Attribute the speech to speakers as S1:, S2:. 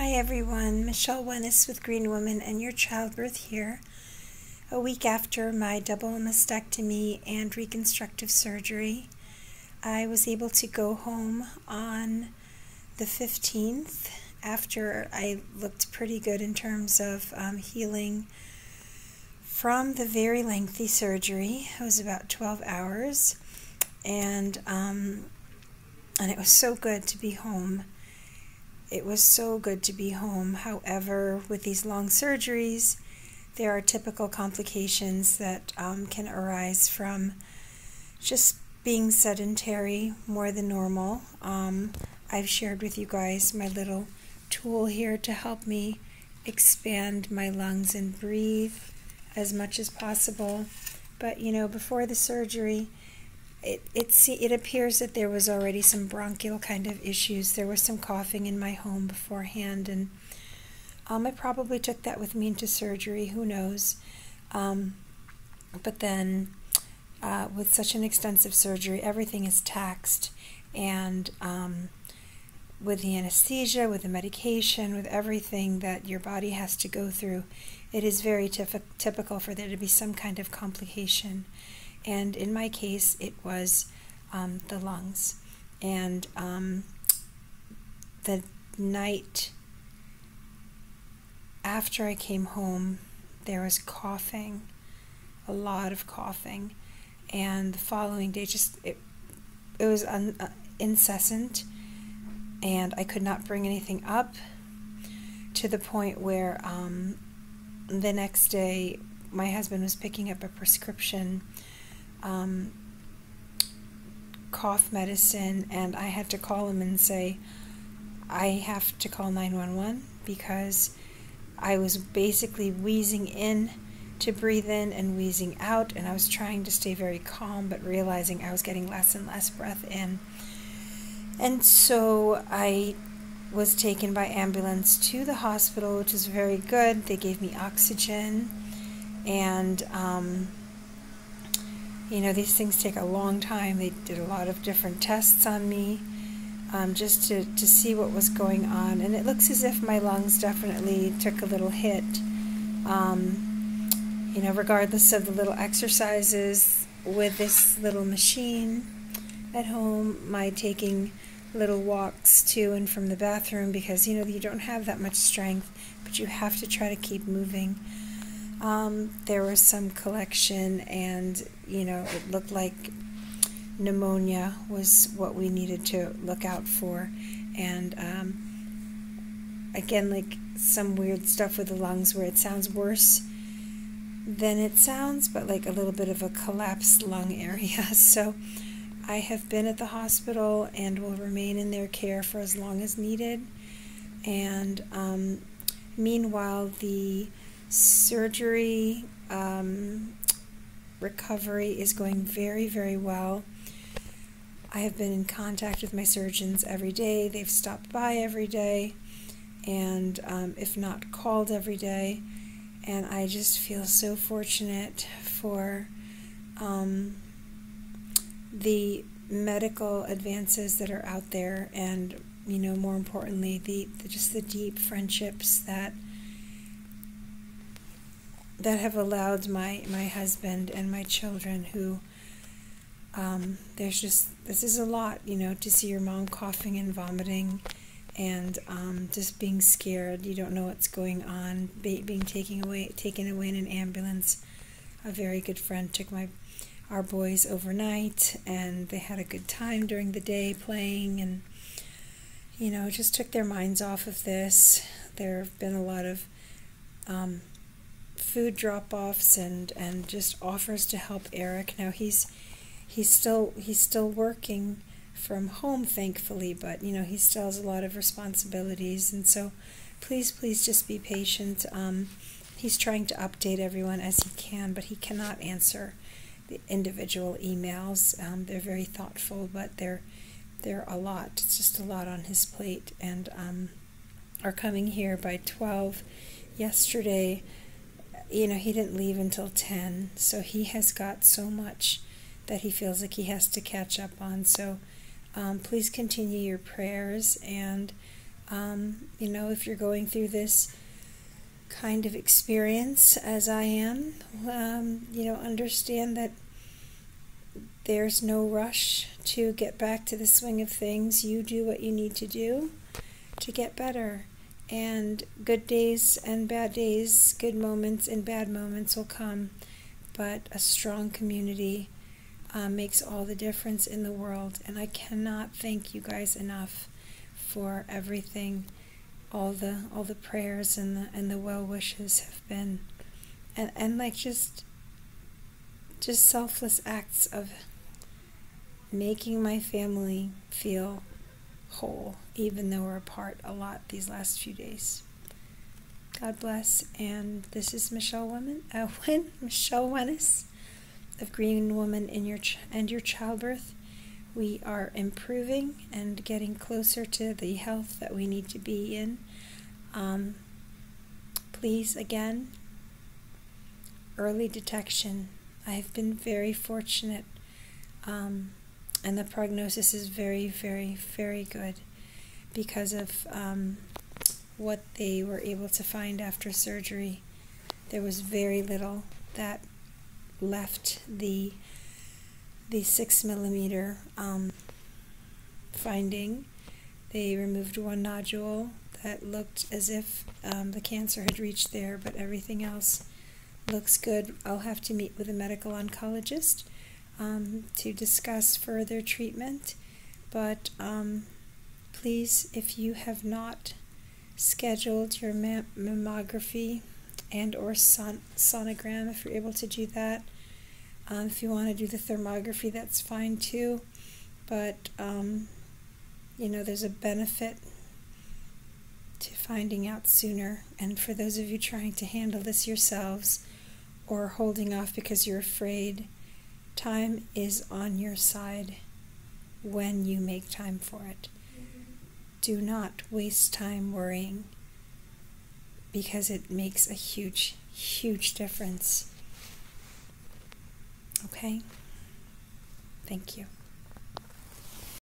S1: Hi everyone, Michelle Wennis with Green Woman and your childbirth here. A week after my double mastectomy and reconstructive surgery, I was able to go home on the 15th after I looked pretty good in terms of healing from the very lengthy surgery. It was about 12 hours, and it was so good to be home. It was so good to be home. However, with these long surgeries, there are typical complications that can arise from just being sedentary more than normal. I've shared with you guys my little tool here to help me expand my lungs and breathe as much as possible. But before the surgery, it appears that there was already some bronchial kind of issues. There was some coughing in my home beforehand, and I probably took that with me into surgery, who knows. But then with such an extensive surgery, everything is taxed, and with the anesthesia, with the medication, with everything that your body has to go through, it is very typical for there to be some kind of complication. And in my case, it was the lungs. And the night after I came home, there was coughing, a lot of coughing. And the following day, it was incessant, and I could not bring anything up, to the point where the next day my husband was picking up a prescription cough medicine, and I had to call him and say, I have to call 911 because I was basically wheezing in to breathe in and wheezing out, and I was trying to stay very calm, but realizing I was getting less and less breath in. And so I was taken by ambulance to the hospital, which is very good. They gave me oxygen, and these things take a long time. They did a lot of different tests on me just to see what was going on. And it looks as if my lungs definitely took a little hit. Regardless of the little exercises with this little machine at home, my taking little walks to and from the bathroom, because, you don't have that much strength, but you have to try to keep moving. There was some collection, and it looked like pneumonia was what we needed to look out for, and again, like some weird stuff with the lungs where it sounds worse than it sounds, but like a little bit of a collapsed lung area. So I have been at the hospital and will remain in their care for as long as needed, and meanwhile the surgery recovery is going very, very well. I have been in contact with my surgeons every day. They've stopped by every day, and if not called every day. And I just feel so fortunate for the medical advances that are out there, and more importantly, just the deep friendships that have allowed my husband and my children, who this is a lot, to see your mom coughing and vomiting, and just being scared. You don't know what's going on, being taken away in an ambulance. A very good friend took our boys overnight, and they had a good time during the day playing, and just took their minds off of this. There have been a lot of food drop-offs and just offers to help Eric. Now he's still working from home, thankfully, but he still has a lot of responsibilities, and so please just be patient. He's trying to update everyone as he can, but he cannot answer the individual emails. They're very thoughtful, but they're a lot. It's just a lot on his plate, and are coming here by 12 yesterday. He didn't leave until 10, so he has got so much that he feels like he has to catch up on. So please continue your prayers, and If you're going through this kind of experience as I am, understand that there's no rush to get back to the swing of things. You do what you need to do to get better. And good days and bad days, good moments and bad moments will come. But a strong community makes all the difference in the world. And I cannot thank you guys enough for everything. All the prayers and the well wishes have been, and like just selfless acts of making my family feel whole, even though we're apart a lot these last few days. God bless, and this is Michelle Wennis of Green Woman in your Childbirth. We are improving and getting closer to the health that we need to be in. Please, again, early detection. I have been very fortunate, and the prognosis is very, very, very good because of what they were able to find after surgery. There was very little that left the 6 millimeter finding. They removed one nodule that looked as if the cancer had reached there, but everything else looks good. I'll have to meet with a medical oncologist to discuss further treatment, but please, if you have not scheduled your mammography and or sonogram, if you're able to do that, if you want to do the thermography, that's fine too, but there's a benefit to finding out sooner. And for those of you trying to handle this yourselves or holding off because you're afraid, time is on your side when you make time for it. Do not waste time worrying, because it makes a huge, huge difference. Okay? Thank you.